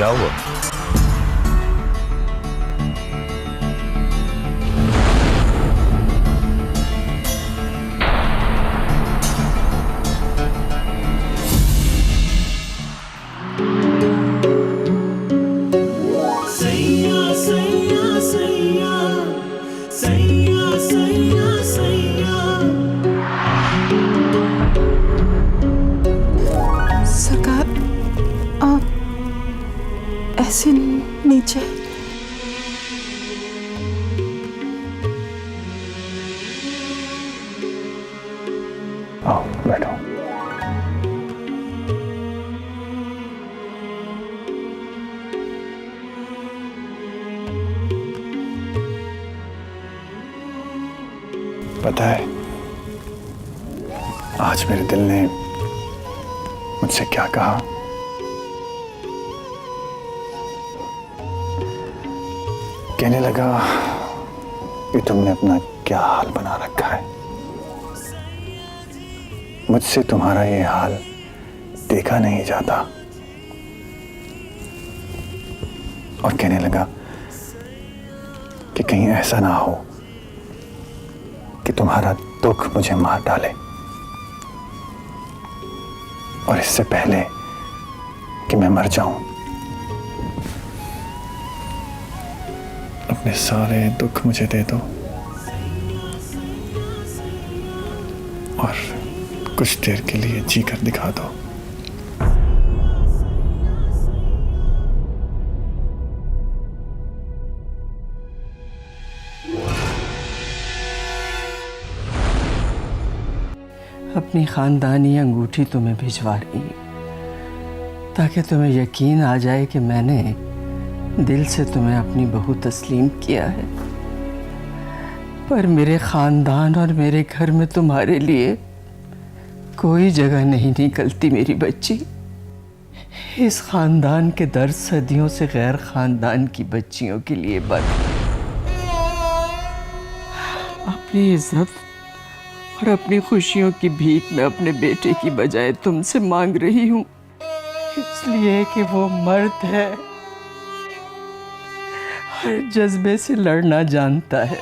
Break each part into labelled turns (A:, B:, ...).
A: क्या हुआ?
B: सरकार, आप ऐसे नीचे।
C: आओ बैठो। पता है आज मेरे दिल ने मुझसे क्या कहा? कहने लगा कि तुमने अपना क्या हाल बना रखा है। मुझसे तुम्हारा ये हाल देखा नहीं जाता। और कहने लगा कि कहीं ऐसा ना हो कि तुम्हारा दुख मुझे मार डाले, और इससे पहले कि मैं मर जाऊं अपने सारे दुख मुझे दे दो और कुछ देर के लिए जी कर दिखा दो।
D: अपनी खानदानी अंगूठी तुम्हें भिजवा रही हूं ताकि तुम्हें यकीन आ जाए कि मैंने दिल से तुम्हें अपनी बहू तस्लीम किया है। पर मेरे खानदान और मेरे घर में तुम्हारे लिए कोई जगह नहीं निकलती मेरी बच्ची। इस खानदान के दर्द सदियों से गैर खानदान की बच्चियों के लिए बंद। अपनी इज्जत और अपनी खुशियों की भीख मैं अपने बेटे की बजाय तुमसे मांग रही हूं, इसलिए कि वो मर्द है, हर जज्बे से लड़ना जानता है,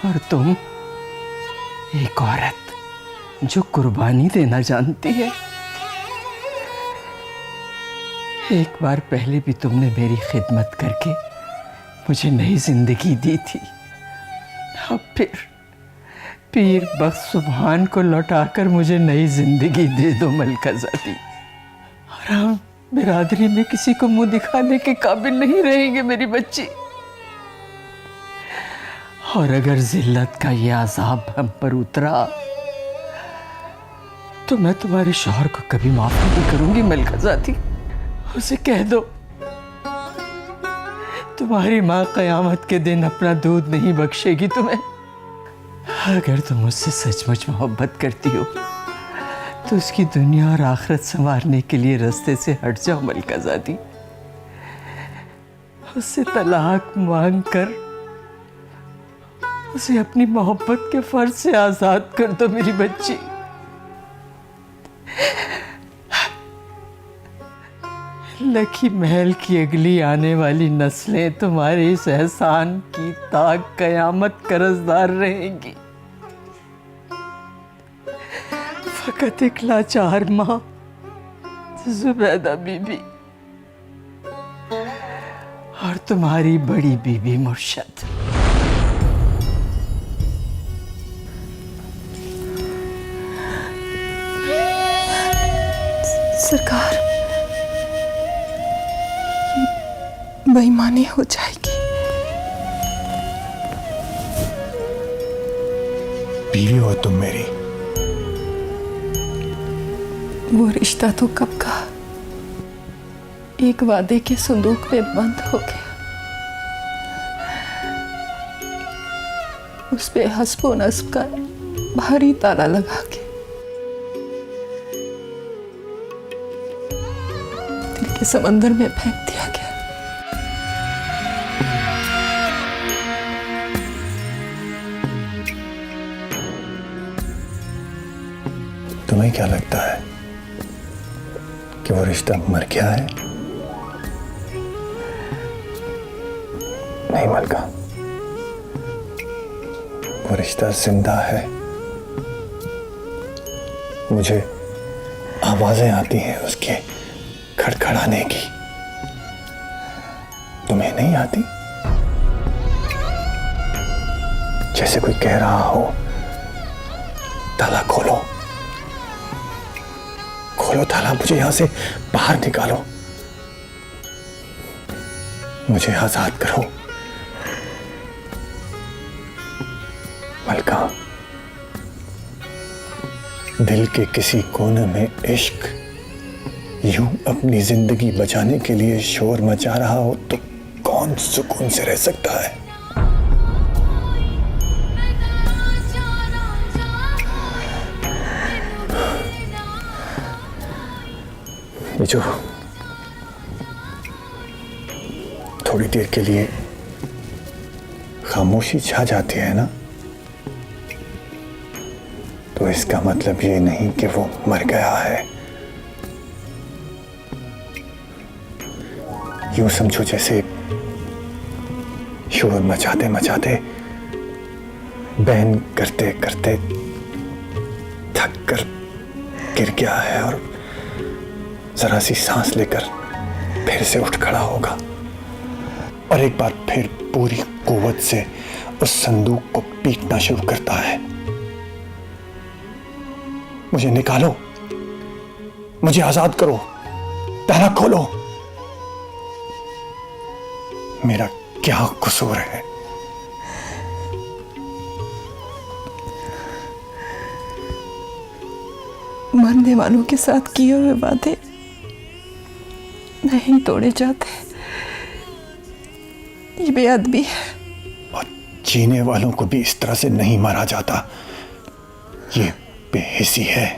D: और तुम एक औरत जो कुर्बानी देना जानती है। एक बार पहले भी तुमने मेरी खिदमत करके मुझे नई जिंदगी दी थी। अब फिर पीर बख्श सुभान को लौटाकर मुझे नई जिंदगी दे दो मलकाज़ादी, और हम बिरादरी में किसी को मुंह दिखाने के काबिल नहीं रहेंगे मेरी बच्ची। और अगर जिल्लत का ये अज़ाब हम पर उतरा तो मैं तुम्हारे शौहर को कभी माफ नहीं करूंगी मलकाज़ादी। उसे कह दो तुम्हारी माँ क़यामत के दिन अपना दूध नहीं बख्शेगी तुम्हें। अगर तुम मुझसे सचमुच मोहब्बत करती हो तो उसकी दुनिया और आखिरत संवारने के लिए रास्ते से हट जाओ मलकाज़ादी। उससे तलाक मांग कर उसे अपनी मोहब्बत के फर्ज से आजाद कर दो मेरी बच्ची। लकी महल की अगली आने वाली नस्लें तुम्हारे इस एहसान की ताक कयामत कर्जदार रहेंगी। फकत एक लाचार माँ जुबैदा बीबी और तुम्हारी बड़ी बीबी मुर्शद।
B: सरकार, बेईमानी हो जाएगी।
C: बीवी हो तुम मेरी।
B: वो रिश्ता तो कब का एक वादे के संदूक में बंद हो गया। उस पे हस्बो नस्ब का भारी ताला लगा के दिल के समंदर में फेंक दिया गया।
C: तुम्हें क्या लगता है कि वो रिश्ता मर गया है? नहीं मलका, वो रिश्ता जिंदा है। मुझे आवाजें आती हैं उसके खड़खड़ाने की। तुम्हें नहीं आती? जैसे कोई कह रहा हो ताला खोलो, खोलो ताला, मुझे यहां से बाहर निकालो, मुझे आजाद करो। मलका, दिल के किसी कोने में इश्क यूं अपनी जिंदगी बचाने के लिए शोर मचा रहा हो तो कौन सुकून से रह सकता है? ये जो थोड़ी देर के लिए खामोशी छा जाती है ना, तो इसका मतलब ये नहीं कि वो मर गया है। यूं समझो जैसे शोर मचाते मचाते, बहन करते करते थक कर गिर गया है और जरा सी सांस लेकर फिर से उठ खड़ा होगा और एक बार फिर पूरी कुव्वत से उस संदूक को पीटना शुरू करता है। मुझे निकालो, मुझे आजाद करो, ताला खोलो। मेरा क्या कसूर है?
B: मरने वालों के साथ किए हुए वादे नहीं तोड़े जाते, ये बेअदबी है।
C: और जीने वालों को भी इस तरह से नहीं मारा जाता, ये बेहिसी है।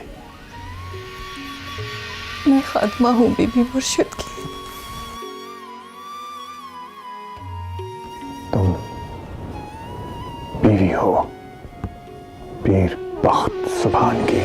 B: मैं खात्मा हूं बीबी मुर्शिद की।
C: तुम बीवी हो पीर बख्त सुभान की।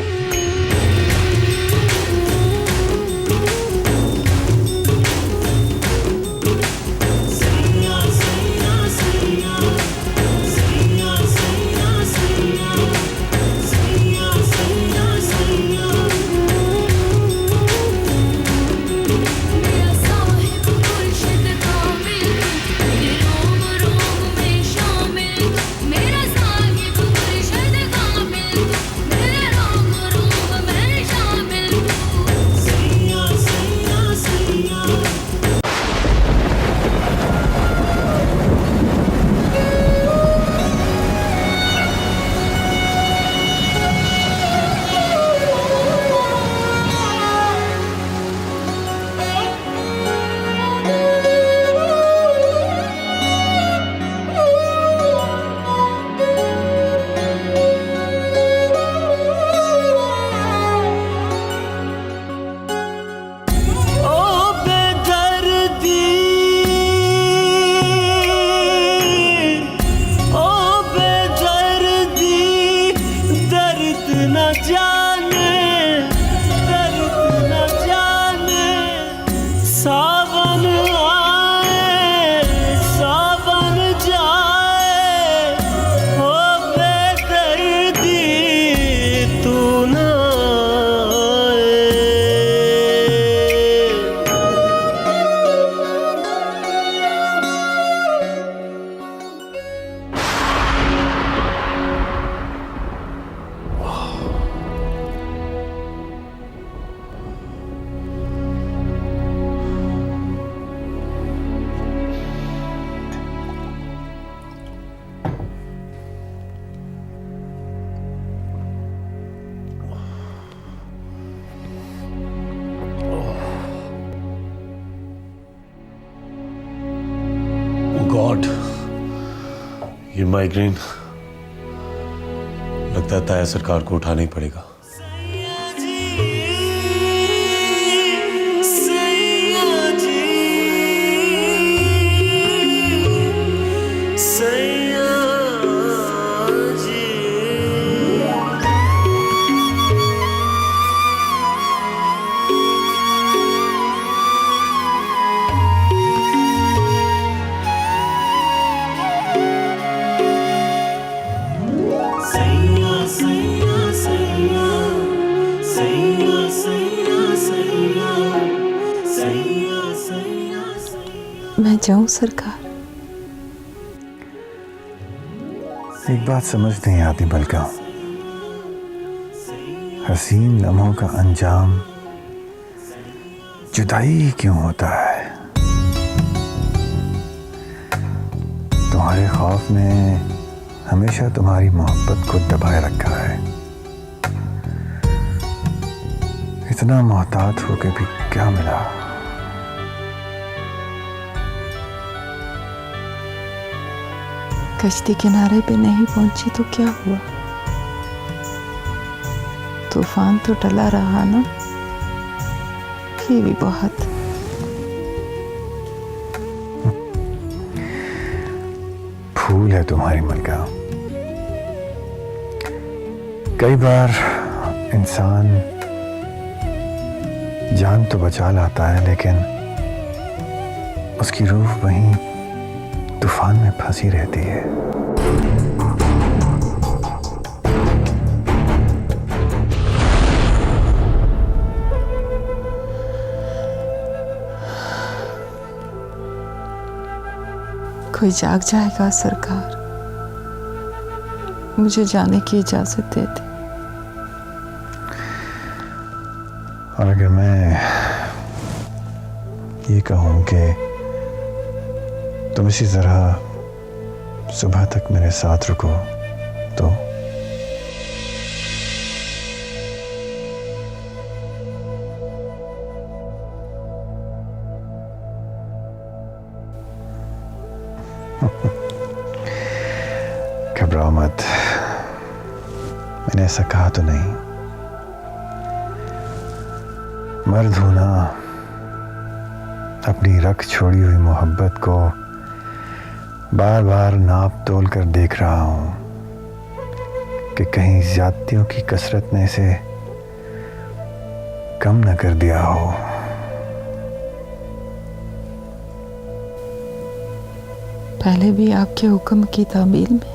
A: गॉड, ये माइग्रेन लगता है ताया सरकार को उठाना ही पड़ेगा।
B: मैं जाऊं सरकार?
C: एक बात समझ नहीं आती मलका, हसीन लम्हों का अंजाम जुदाई क्यों होता है? तुम्हारे खौफ ने हमेशा तुम्हारी मोहब्बत को दबाए रखा है। इतना मोहतात होकर भी क्या मिला?
B: कश्ती किनारे पे नहीं पहुंची तो क्या हुआ? तूफान तो टला रहा ना, ये भी बहुत।
C: फूल है तुम्हारी मलका। कई बार इंसान जान तो बचा लाता है, लेकिन उसकी रूह वहीं तूफान में फंसी रहती है।
B: कोई जाग जाएगा सरकार, मुझे जाने की इजाजत दे दे।
C: और अगर मैं ये कहूं कि तुम इसी तरह सुबह तक मेरे साथ रुको तो? घबराओ मत, मैंने ऐसा कहा तो नहीं। मर्द हूं ना, अपनी रख छोड़ी हुई मोहब्बत को बार बार नाप तोल कर देख रहा हूं कि कहीं ज्यादतियों की कसरत ने इसे कम न कर दिया हो।
B: पहले भी आपके हुक्म की तामील में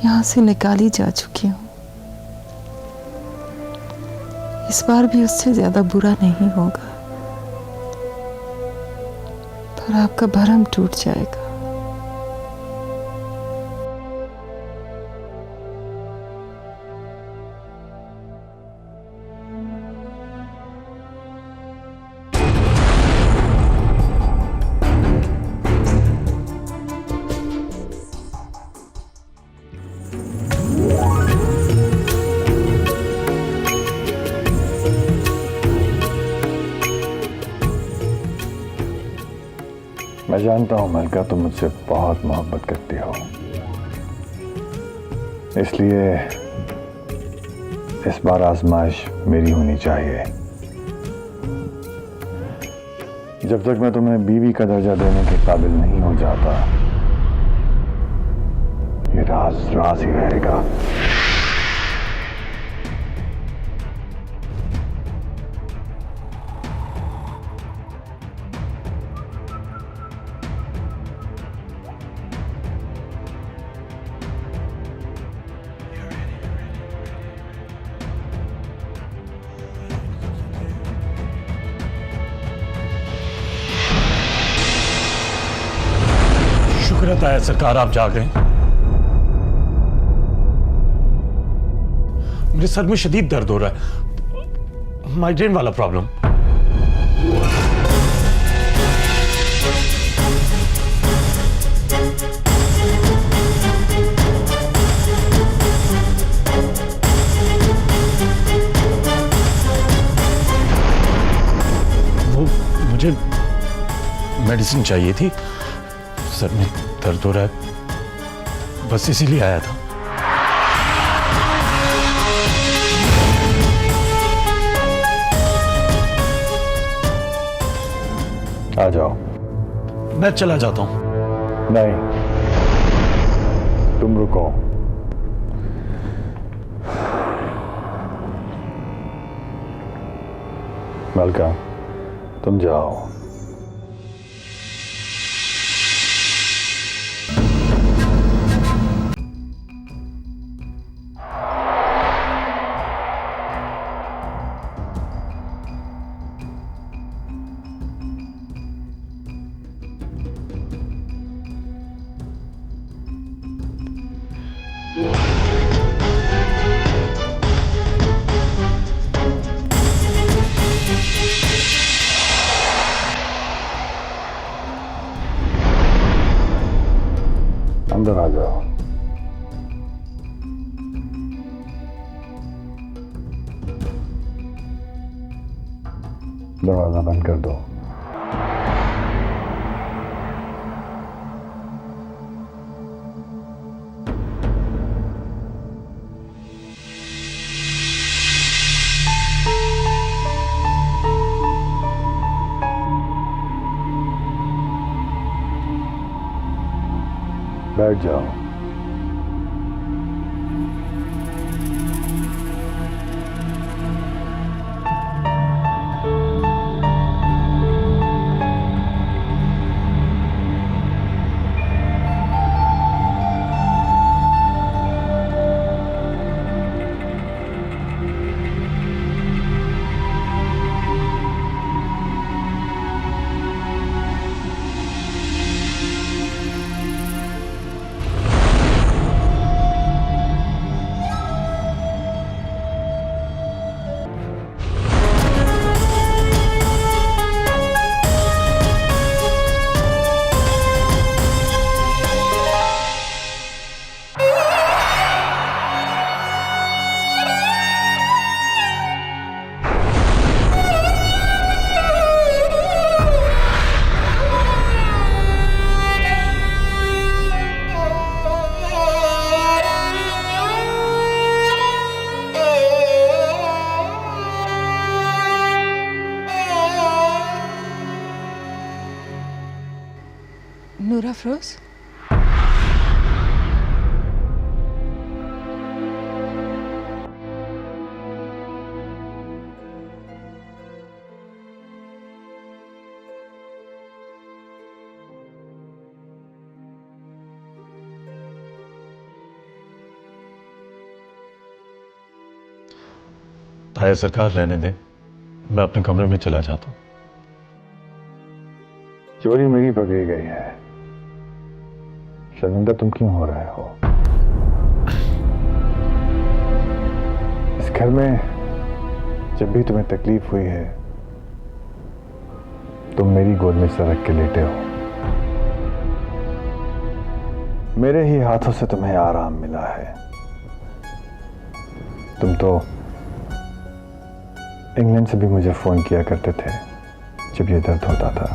B: यहां से निकाली जा चुकी हूं। इस बार भी उससे ज्यादा बुरा नहीं होगा, पर आपका भरम टूट जाएगा।
C: मैं जानता हूं मलका, तुम मुझसे बहुत मोहब्बत करती हो, इसलिए इस बार आजमाइश मेरी होनी चाहिए। जब तक मैं तुम्हें बीवी का दर्जा देने के काबिल नहीं हो जाता, ये राज राज ही रहेगा।
A: शुक्र है सरकार, आप जा गए। मेरे सर में शदीद दर्द हो रहा है, माइग्रेन वाला प्रॉब्लम। वो मुझे मेडिसिन चाहिए थी, सर में दर्द हो रहा है, बस इसीलिए आया था।
C: आ जाओ।
A: मैं चला जाता हूं।
C: नहीं, तुम रुको। मलका, तुम जाओ। अंदर आ जाओ। दरवाजा बंद कर दो। बैठ जाओ।
B: नूर अफरोज,
A: ताया सरकार रहने दें, मैं अपने कमरे में चला जाता हूं।
C: चोरी मेरी पकड़ी गई है। शर्मिंदा तुम क्यों हो रहे हो? इस घर में जब भी तुम्हें तकलीफ हुई है, तुम मेरी गोद में सर रख के लेटे हो। मेरे ही हाथों से तुम्हें आराम मिला है। तुम तो इंग्लैंड से भी मुझे फोन किया करते थे जब ये दर्द होता था।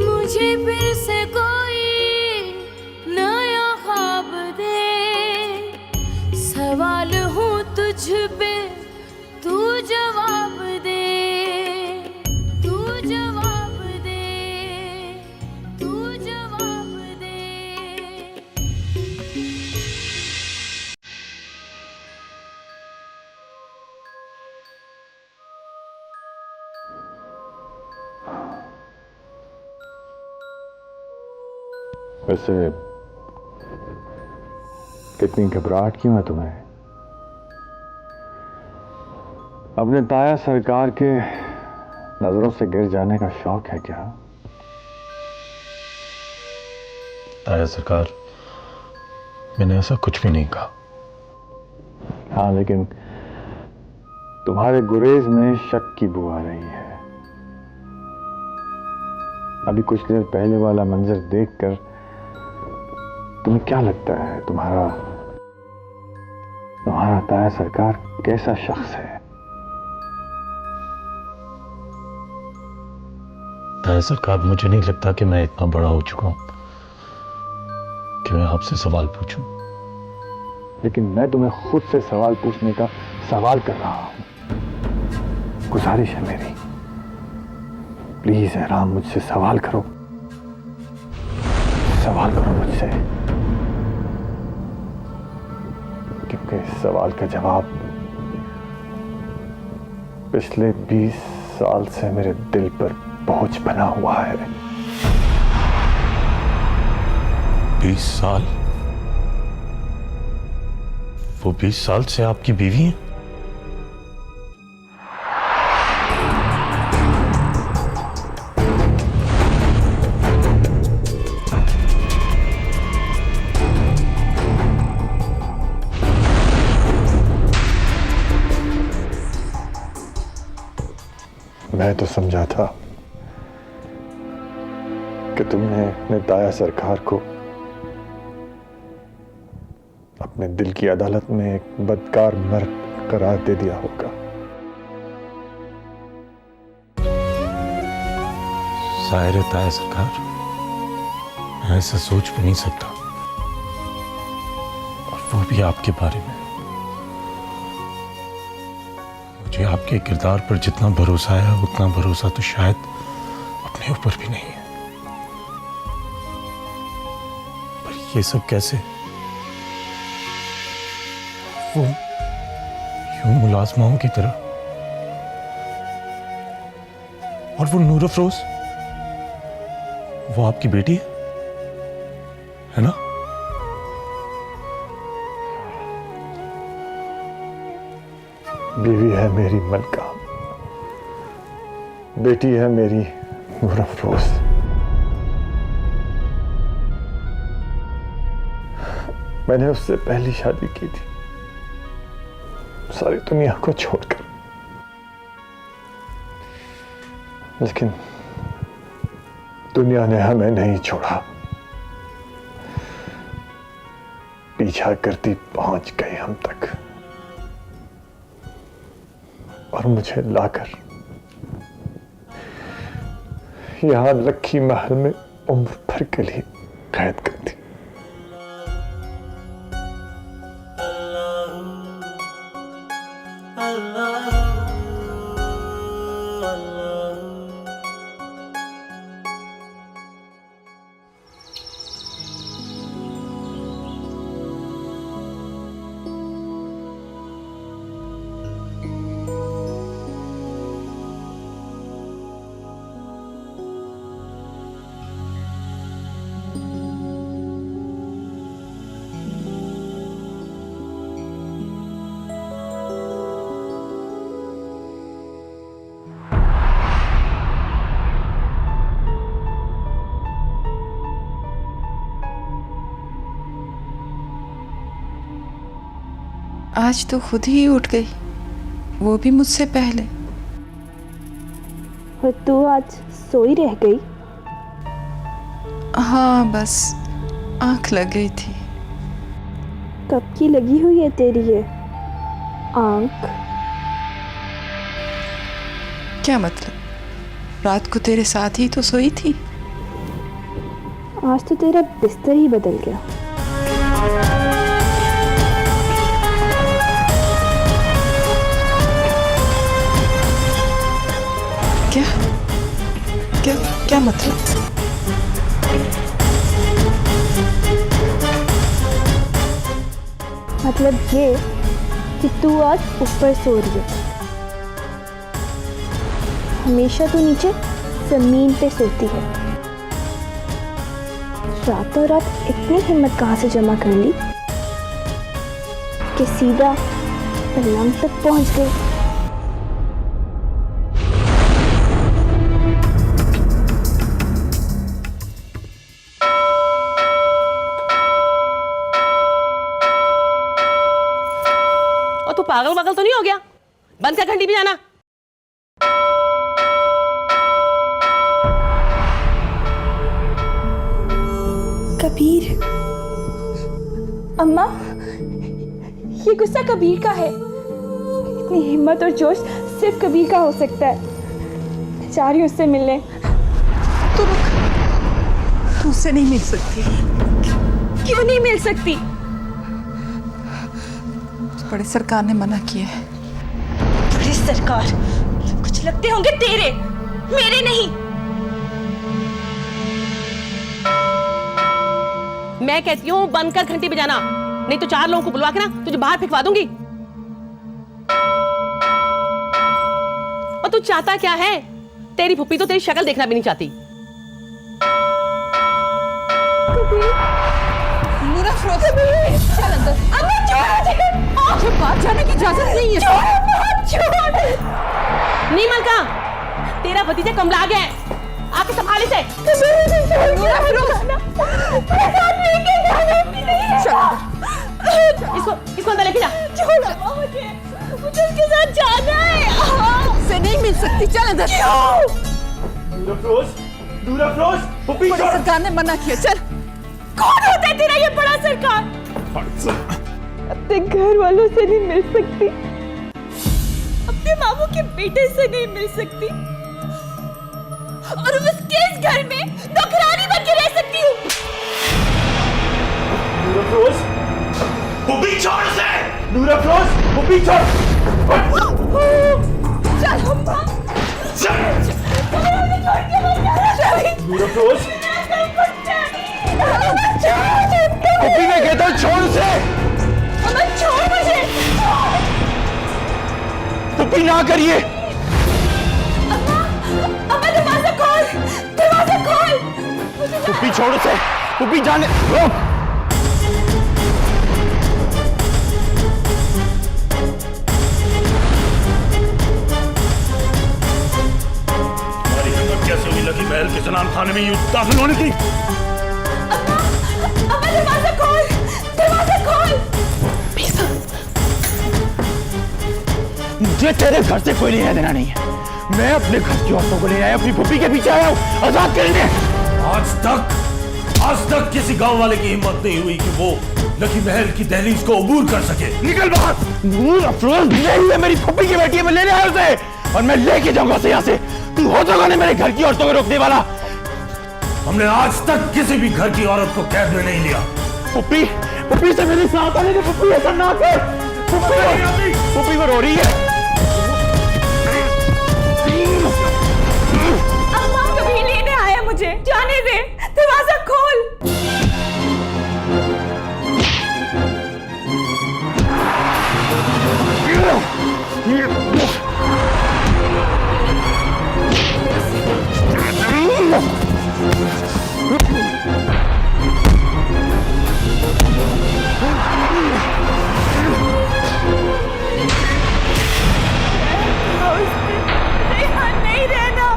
E: मुझे फिर से कोई नया ख्वाब दे, सवाल हूँ तुझ पे, तू जवाब दे, तू जवाब दे, तू जवाब दे।
C: वैसे कितनी घबराहट क्यों है तुम्हें? अपने ताया सरकार के नजरों से गिर जाने का शौक है क्या?
A: ताया सरकार, मैंने ऐसा कुछ भी नहीं कहा।
C: हाँ, लेकिन तुम्हारे गुरेज में शक की बू आ रही है। अभी कुछ देर पहले वाला मंजर देखकर तुम्हें क्या लगता है तुम्हारा ताया सरकार कैसा शख्स है?
A: ताया सरकार, मुझे नहीं लगता कि मैं इतना बड़ा हो चुका हूं कि मैं आपसे सवाल पूछूं।
C: लेकिन मैं तुम्हें खुद से सवाल पूछने का सवाल कर रहा हूं। गुजारिश है मेरी, प्लीज एहराम मुझसे सवाल करो, सवाल करो मुझसे, क्योंकि इस सवाल का जवाब पिछले 20 साल से मेरे दिल पर बोझ बना हुआ है।
A: 20 साल? वो 20 साल से आपकी बीवी हैं?
C: मैं तो समझा था कि तुमने अपने ताया सरकार को अपने दिल की अदालत में एक बदकार मर्द करार दे दिया होगा।
A: शायर ताया सरकार, मैं ऐसा सोच भी नहीं सकता, और वो भी आपके बारे में। मुझे आपके किरदार पर जितना भरोसा है उतना भरोसा तो शायद अपने ऊपर भी नहीं है। पर ये सब कैसे? वो यूं मुलाजमाओं की तरह, और वो नूर अफरोज, वो आपकी बेटी है ना?
C: बीवी है मेरी मलका, बेटी है मेरी नूर अफरोज। मैंने उससे पहली शादी की थी, सारी दुनिया को छोड़कर, लेकिन दुनिया ने हमें नहीं छोड़ा। पीछा करती पहुंच गई हम तक, और मुझे लाकर यहां लक्की महल में उम्र भर के लिए कैद कर दी।
B: आज तो खुद ही उठ गई, वो भी मुझसे पहले।
F: और तू आज सोई रह गई?
B: हाँ, बस आंख लग गई थी।
F: कब की लगी हुई है तेरी ये आंख?
B: क्या मतलब? रात को तेरे साथ ही तो सोई थी।
F: आज तो तेरा बिस्तर ही बदल गया।
B: क्या क्या क्या मतलब?
F: मतलब ये कि तू आज ऊपर सो रही है। हमेशा तू नीचे जमीन पे सोती है। रातों रात इतनी हिम्मत कहाँ से जमा कर ली कि सीधा पलंग तक पहुंच गई।
G: और तू पागल पागल तो नहीं हो गया? बंद कर घंटी बजाना।
F: कबीर, अम्मा, ये गुस्सा कबीर का है। इतनी हिम्मत और जोश सिर्फ कबीर का हो सकता है। मैं जा रही हूँ उससे मिलने।
B: तू उससे नहीं मिल सकती।
F: क्यों नहीं मिल सकती?
B: बड़े सरकार ने मना किया है।
F: बड़ी सरकार? कुछ लगते होंगे तेरे, मेरे नहीं।
G: मैं कहती हूँ बंद कर घंटी बजाना, नहीं तो 4 लोगों को बुलवा के ना तुझे बाहर फेंकवा दूंगी। और तू चाहता क्या है? तेरी फुप्पी तो तेरी शक्ल देखना भी नहीं चाहती।
B: नूरा, बाहर जाने की इजाजत नहीं है।
G: नहीं मलका, तेरा भतीजा कमला गया है, आके संभाले से। इसको अंदर लेके जा।
F: मुझे उसके साथ जाना है।
B: से नहीं मिल सकती, चल अंदर। बड़ी सरकार ने मना किया, चल।
F: कौन होता है तेरा ये बड़ा सरकार? अपने घर वालों से नहीं मिल सकती, अपने मामू के बेटे से नहीं मिल सकती, और उसके इस घर में नौकरानी बन के रह सकती हूँ। चल अम्मा,
C: पुप्पी ने कहता हूँ छोड़ उसे।
F: अम्मा छोड़ मुझे।
C: पुप्पी ना करिए।
F: अम्मा दरवाजा खोल, दरवाजा खोल।
C: पुप्पी छोड़ उसे, पुप्पी जाने रोक।
A: हमारी हिम्मत कैसे हुई लकी महल के जनान खाने में यूं दाखिल होने की?
F: अम्मा दरवाजा खोल, दरवाजा खोल।
C: मुझे तेरे घर से कोई लेना देना नहीं है। मैं अपने घर की औरतों को ले आया, अपनी पुप्पी के पीछे आया हूँ आजाद करने।
A: आज तक किसी गांव वाले की हिम्मत नहीं हुई कि वो लकी महल की दहलीज को अबूर कर सके।
C: निकल बाहर। नूर अफरोज नहीं है, मेरी पुप्पी की बेटी है, मैं लेने आया उसे और मैं लेके जाऊंगा उसे यहाँ से। तू हो तो नहीं मेरे घर की औरतों को रोकने वाला।
A: हमने आज तक किसी भी घर की औरत को कैद में नहीं लिया।
C: पुप्पी, पुप्पी से मेरे साथ आने दे। पुप्पी ऐसा ना कर। पुप्पी वो रो रही है।
F: अम्मा कभी लेने आया मुझे, जाने दे, दरवाजा खोल। नहीं रहना।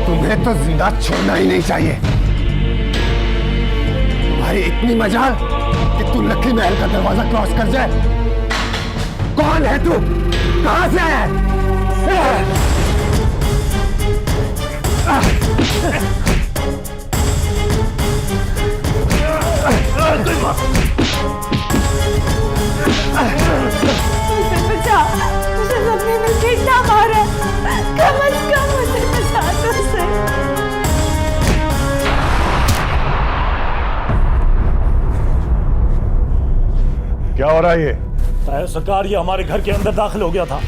C: तुम्हें तो जिंदा छोड़ना ही नहीं चाहिए। तुम्हारी इतनी मजाल कि तू लकी महल का दरवाजा क्रॉस कर जाए। कौन है तू? कहां से आया है?
F: मुझे बचा, मुझे सबने मिलकर इतना मारा, कम अज कम मुझे बचा तो सही।
C: क्या हो रहा है ये?
A: सरकार ये हमारे घर के अंदर दाखिल हो गया था।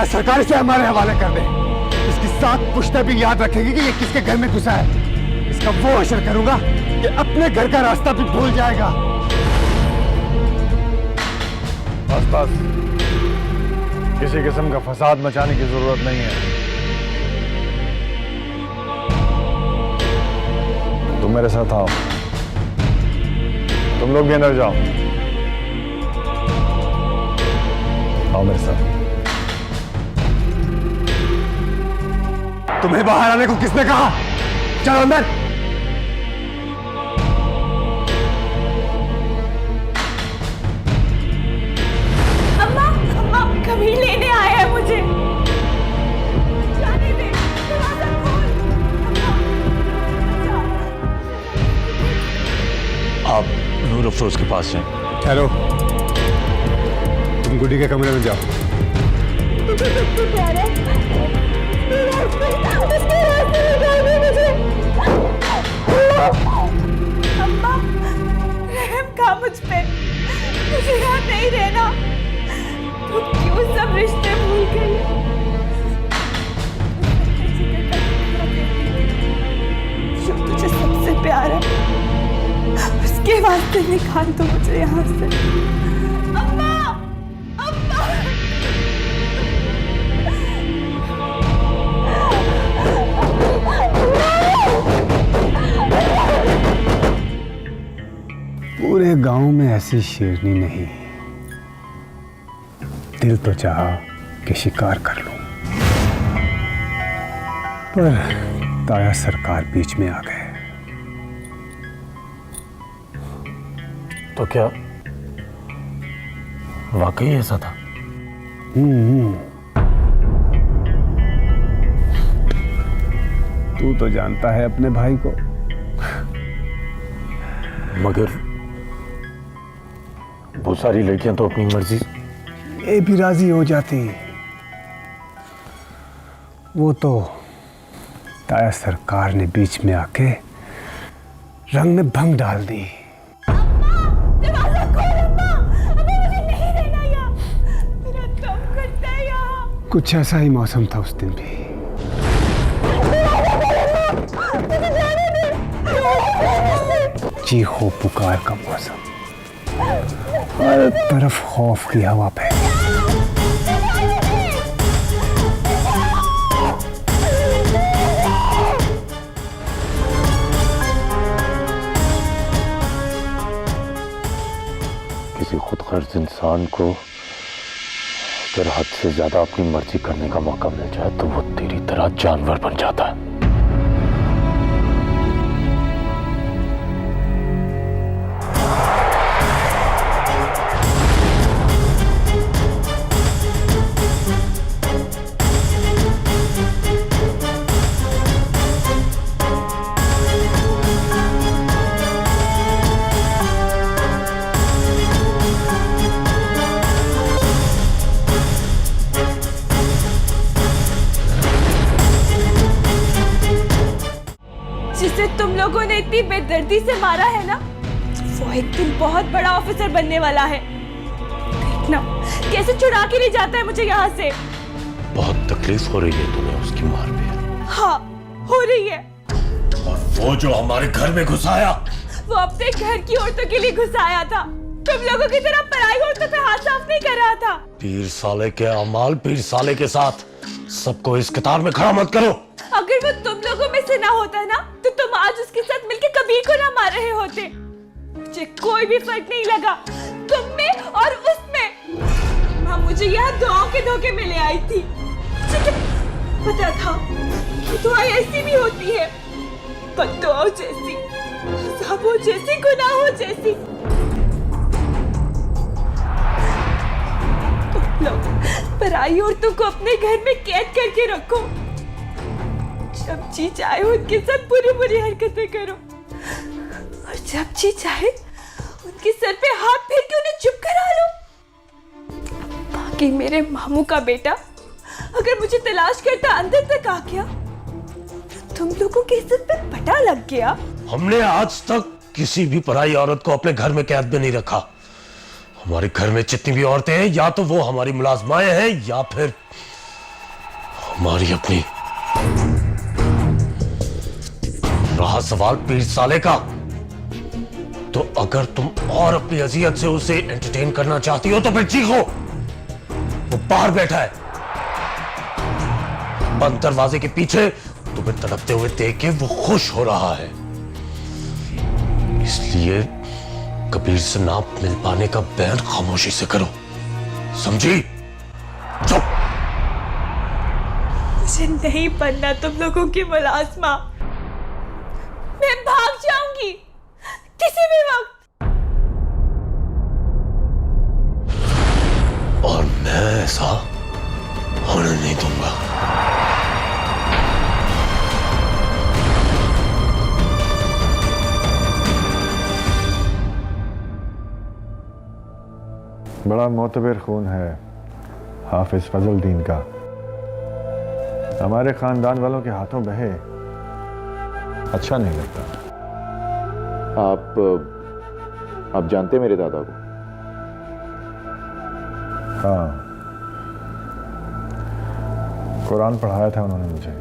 C: सरकार इसे हमारे हवाले कर दे। इसकी 7 पुश्तें भी याद रखेगी कि ये किसके घर में घुसा है। इसका वो असर करूंगा कि अपने घर का रास्ता भी भूल जाएगा। बस बस, किसी किस्म का फसाद मचाने की जरूरत नहीं है। तुम मेरे साथ आओ, तुम लोग भी अंदर जाओ। आओ मेरे साथ। तुम्हें बाहर आने को किसने कहा? चलो अंदर।
F: अम्मा, अम्मा कभी लेने आया है मुझे, जाने दे, दरवाजा खोल।
A: आप नूर अफरोज के पास जाएं।
C: ठहरो, तुम गुड्डी के कमरे में जाओ।
F: सबसे प्यारा उसके रास्ते निकाल दो मुझे। अम्मा रहम खा मुझ पे, मुझे यहाँ नहीं रहना। तू क्यों सब रिश्ते भूल गई? जो तुझे सबसे प्यारा उसके वास्ते निकाल दो मुझे यहाँ से। अम्मा, अम्मा।
C: पूरे गांव में ऐसी शेरनी नहीं। दिल तो चाहा कि शिकार कर लूं, पर ताया सरकार बीच में आ गए।
A: तो क्या वाकई ऐसा था?
C: तू तो जानता है अपने भाई को।
A: मगर वो सारी लड़कियां तो अपनी मर्जी
C: ये भी राजी हो जाती। वो तो ताया सरकार ने बीच में आके रंग में भंग डाल दी।
F: दरवाजा खोल अम्मा, अम्मा मुझे नहीं रहना यहाँ, मेरा दम घुटता है यहाँ।
C: कुछ ऐसा ही मौसम था उस दिन भी। चीखो पुकार का मौसम, हर तरफ खौफ की हवा पे।
A: किसी खुदगर्ज इंसान को अगर हद से ज्यादा अपनी मर्जी करने का मौका मिल जाए तो वो तेरी तरह जानवर बन जाता है।
F: जिसे तुम लोगों ने इतनी बेदर्दी से मारा है ना, वो एक दिन बहुत बड़ा ऑफिसर बनने वाला है। देखना कैसे छुड़ा के ले जाता है मुझे यहाँ से।
A: बहुत तकलीफ हो रही है तुम्हें उसकी मार पे?
F: हाँ हो रही है।
A: और वो जो हमारे घर में घुस आया,
F: वो अपने घर की औरतों के लिए घुस आया था। तुम लोगों की तरह पराई औरतों पे हाथ साफ नहीं कर रहा था।
A: पीर साले के अमाल पीर साले के साथ, सबको इस कतार में खड़ा मत करो।
F: अगर वो तुम लोगों में से ना होता ना, तो तुम आज उसके साथ मिलकर कभी को ना मार रहे होते। मुझे कोई भी फर्क नहीं लगा तुम में और उसमें। माँ मुझे यहाँ दुआओं के धोखे में ले आई थी। मुझे क्या पता था कि दुआ ऐसी भी होती है, बद्दुआओं जैसी, अज़ाबों जैसी, गुनाहों जैसी। तुम लोग पराई औरतों को अपने घर में कैद करके रखो, जब जी चाहे उनके साथ बुरी बुरी हरकतें करो, और जब जी चाहे उनके सर पे हाथ फेर के उन्हें चुप करा लो। बाकी मेरे मामू का बेटा अगर मुझे तलाश करता अंदर तक आ गया, तो तुम लोगों के इज्जत पे पटा लग गया।
A: हमने आज तक किसी भी पराई औरत को अपने घर में कैद में नहीं रखा। हमारे घर में जितनी भी औरतें हैं, या तो वो हमारी मुलाजमाएं हैं या फिर हमारी अपनी। रहा सवाल पीर साले का, तो अगर तुम और अपनी अजियत से उसे एंटरटेन करना चाहती हो तो फिर चीखो। वो बाहर बैठा है बंद दरवाजे के पीछे, तुम्हें तड़पते हुए देख के वो खुश हो रहा है। इसलिए कबीर से ना मिल पाने का बयान खामोशी से करो, समझी? चुप।
F: मुझे नहीं बनना तुम लोगों की मुलाजमा। मैं भाग जाऊंगी किसी भी वक्त,
A: और मैं ऐसा होने नहीं दूंगा।
H: बड़ा मोतबर खून है हाफिज फजल दीन का।
C: हमारे खानदान वालों के हाथों बहे अच्छा नहीं लगता।
H: आप जानते हैं मेरे दादा को?
C: हाँ, कुरान पढ़ाया था उन्होंने मुझे।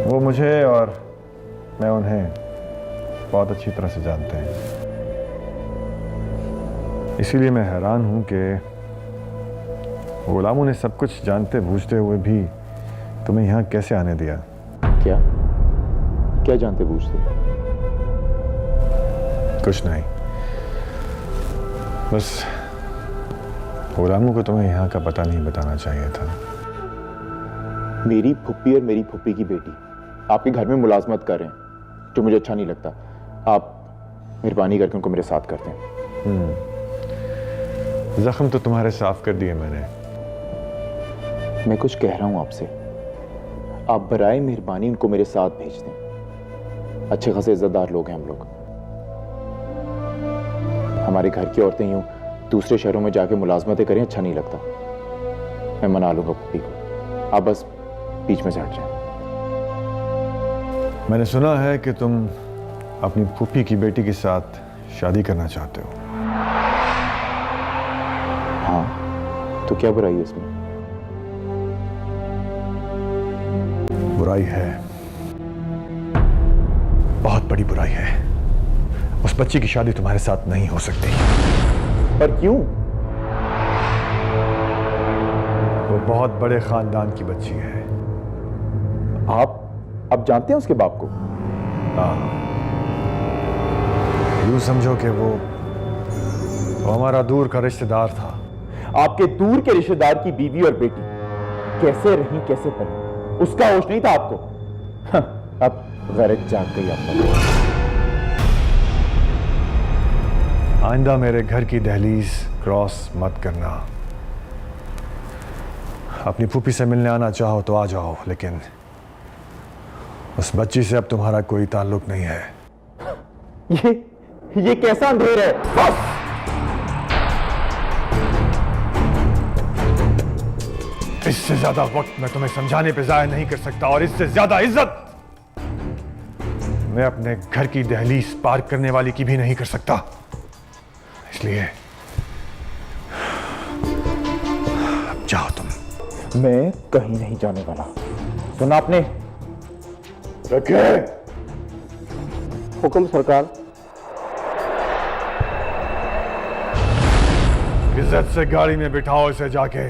C: वो मुझे और मैं उन्हें बहुत अच्छी तरह से जानते हैं। इसीलिए मैं हैरान हूं कि गुलामों ने सब कुछ जानते बूझते हुए भी तुम्हें यहां कैसे आने दिया।
H: क्या जानते बूझते?
C: कुछ नहीं, बस गुलामों को तुम्हें यहाँ का पता नहीं बताना चाहिए था।
H: मेरी फुप्पी और मेरी फुप्पी की बेटी आपके घर में मुलाजमत कर रहे हैं, जो मुझे अच्छा नहीं लगता। आप मेहरबानी करके उनको मेरे साथ करते हैं।
C: जख्म तो तुम्हारे साफ कर दिए मैंने।
H: मैं कुछ कह रहा हूं आपसे, आप बराए मेहरबानी उनको मेरे साथ भेज दें। अच्छे खासे इज्जतदार लोग हैं हम लोग। हमारे घर की औरतें यूं दूसरे शहरों में जाके मुलाजमतें करें, अच्छा नहीं लगता। मैं मना लूंगा पुप्पी को, आप बस बीच में से हट जाएं।
C: मैंने सुना है कि तुम अपनी फूफी की बेटी के साथ शादी करना चाहते हो।
H: हाँ, तो क्या बुराई है इसमें?
C: बुराई है, बहुत बड़ी बुराई है। उस बच्ची की शादी तुम्हारे साथ नहीं हो सकती।
H: पर क्यों?
C: वो बहुत बड़े खानदान की बच्ची है।
H: आप जानते हैं उसके बाप को?
C: हाँ, यूं समझो कि वो हमारा दूर का रिश्तेदार था।
H: आपके दूर के रिश्तेदार की बीवी और बेटी कैसे रही, कैसे पली, उसका होश नहीं था आपको? अब गैरत जाग गई आप लोगों को।
C: आइंदा मेरे घर की दहलीज क्रॉस मत करना। अपनी फूफी से मिलने आना चाहो तो आ जाओ, लेकिन उस बच्ची से अब तुम्हारा कोई ताल्लुक नहीं है।
H: ये कैसा अंधेर है? बस!
C: इससे ज्यादा वक्त मैं तुम्हें समझाने पे जाया नहीं कर सकता, और इससे ज्यादा इज्जत मैं अपने घर की दहलीज पार करने वाली की भी नहीं कर सकता। इसलिए अब जाओ तुम।
H: मैं कहीं नहीं जाने वाला। सुना आपने?
C: रखे
H: हुक्म सरकार।
C: इज्जत से गाड़ी में बिठाओ इसे जाके।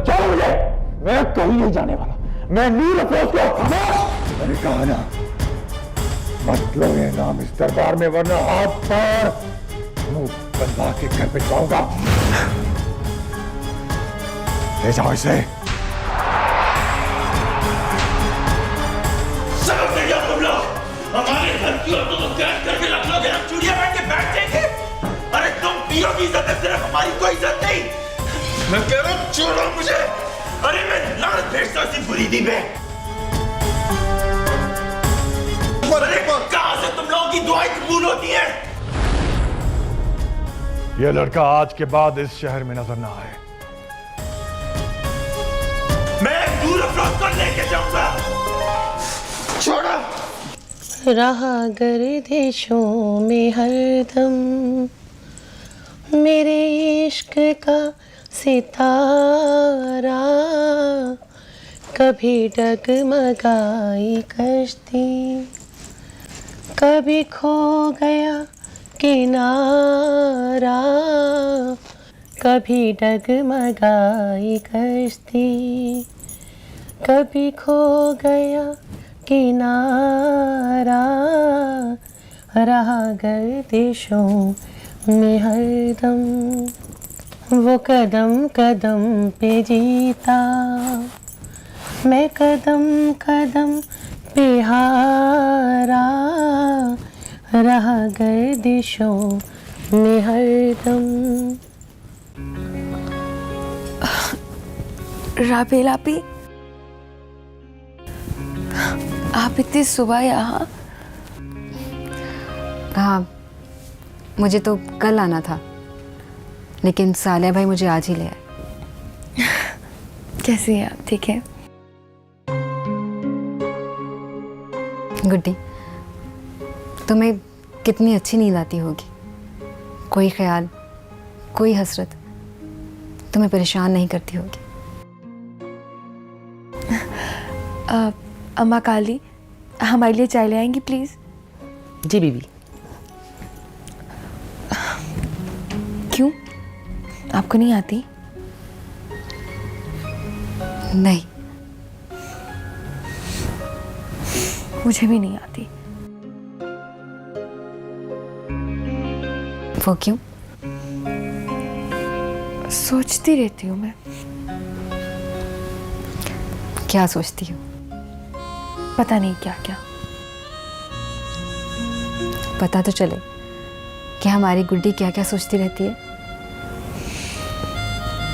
H: क्या मुझे? मैं कहीं नहीं जाने वाला। मैं नूर अफरोज को
C: मैंने कहा ना, मत लो ये नाम इस दरबार में, वरना हाथ पर मुंह बंधा के घर भिजवाऊंगा। ले जाओ इसे।
A: तुम लोग हमारे घर की औरतों को कैद करके रख लोगे, हम चूड़ियां पहन के बैठ जाएंगे। अरे तुम पीरों की इज्जत है, सिर्फ हमारी कोई इज्जत नहीं। मैं कह रहा हूं छोड़ो मुझे। अरे मैं लानत भेजता हूं इस बुरी दी पे। अरे कहां से तुम लोगों की दुआएं कबूल होती हैं?
C: यह लड़का आज के बाद इस शहर में नजर ना आए।
A: मैं दूर अफरोज को लेके जाऊंगा। छोड़ो।
G: रहा गर्दिशों में हरदम मेरे इश्क का सितारा, कभी डगमगाई कश्ती, कभी खो गया किनारा, कभी डगमगाई कश्ती, कभी खो गया किनारा, रहा गर्दिशों में हरदम वो कदम कदम पे जीता, मैं कदम कदम पे हारा, रहा गर्दिशों में हरदम।
B: राबेल आपी, आप इतनी सुबह यहाँ?
I: हाँ, मुझे तो कल आना था, लेकिन सालिया भाई मुझे आज ही ले आए।
J: कैसे हैं आप? ठीक है?
I: गुड्डी, तुम्हें कितनी अच्छी नींद आती होगी। कोई ख्याल, कोई हसरत तुम्हें परेशान नहीं करती होगी।
J: अम्मा काली, हमारे लिए चाय ले आएंगी प्लीज़?
G: जी बीबी।
J: क्यों, आपको नहीं आती?
I: नहीं,
J: मुझे भी नहीं आती।
I: वो क्यों?
J: सोचती रहती हूँ मैं।
I: क्या सोचती हो?
J: पता नहीं क्या क्या।
I: पता तो चले कि हमारी गुड्डी क्या क्या सोचती रहती है।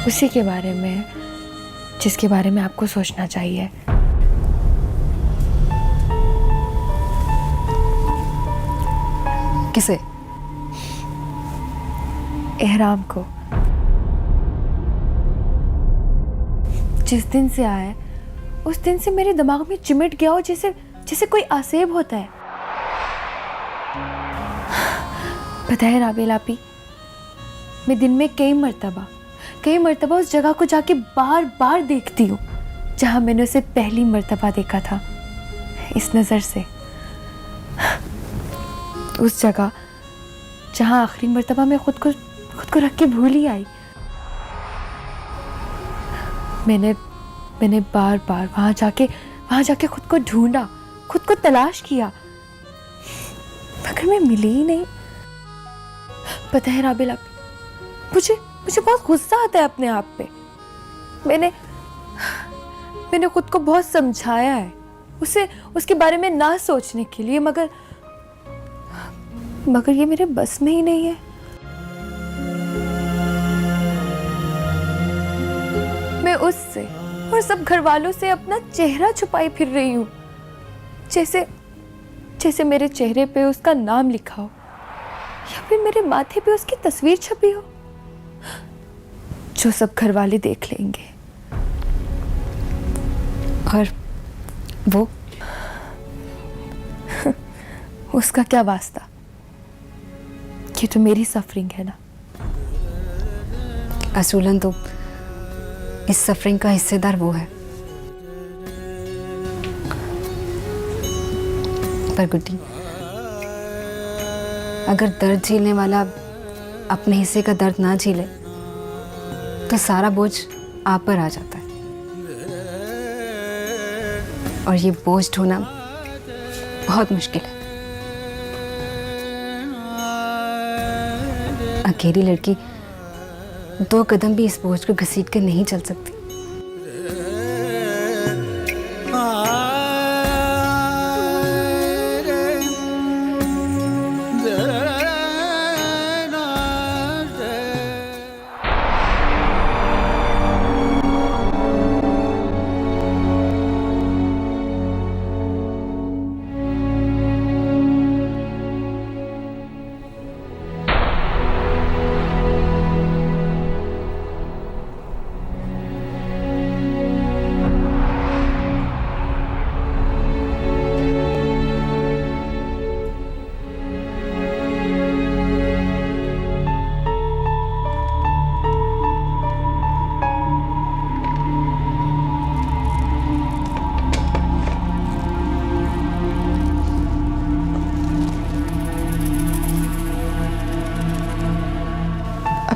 J: उसी के बारे में जिसके बारे में आपको सोचना चाहिए।
I: किसे?
J: एहराम को। जिस दिन से आया है उस दिन से मेरे दिमाग में चिमट गया हो जैसे जैसे कोई आसेब होता है। पता है राबेल आपी, मैं दिन में कई मर्तबा उस जगह को जाके बार बार देखती हूँ जहाँ मैंने उसे पहली मर्तबा देखा था, इस नज़र से। उस जगह जहाँ आखिरी मर्तबा मैं खुद को रख के भूल ही आई। मैंने बार बार वहाँ जाके खुद को ढूंढा, खुद को तलाश किया, मगर मैं मिली ही नहीं। पता है राबेल आपी, मुझे बहुत गुस्सा आता है अपने आप पे। मैंने खुद को बहुत समझाया है उसके बारे में ना सोचने के लिए, मगर ये मेरे बस में ही नहीं है। मैं उससे और सब घर वालों से अपना चेहरा छुपाई फिर रही हूँ, जैसे मेरे चेहरे पे उसका नाम लिखा हो या फिर मेरे माथे पे उसकी तस्वीर छपी हो, जो सब घर वाले देख लेंगे।
I: और वो
J: उसका क्या वास्ता? ये तो मेरी सफरिंग है ना।
I: असूलन तो इस सफरिंग का हिस्सेदार वो है। पर गुड्डी, अगर दर्द झेलने वाला अपने हिस्से का दर्द ना झेले तो सारा बोझ आप पर आ जाता है, और ये बोझ ढोना बहुत मुश्किल है। अकेली लड़की 2 कदम भी इस बोझ को घसीट कर नहीं चल सकती।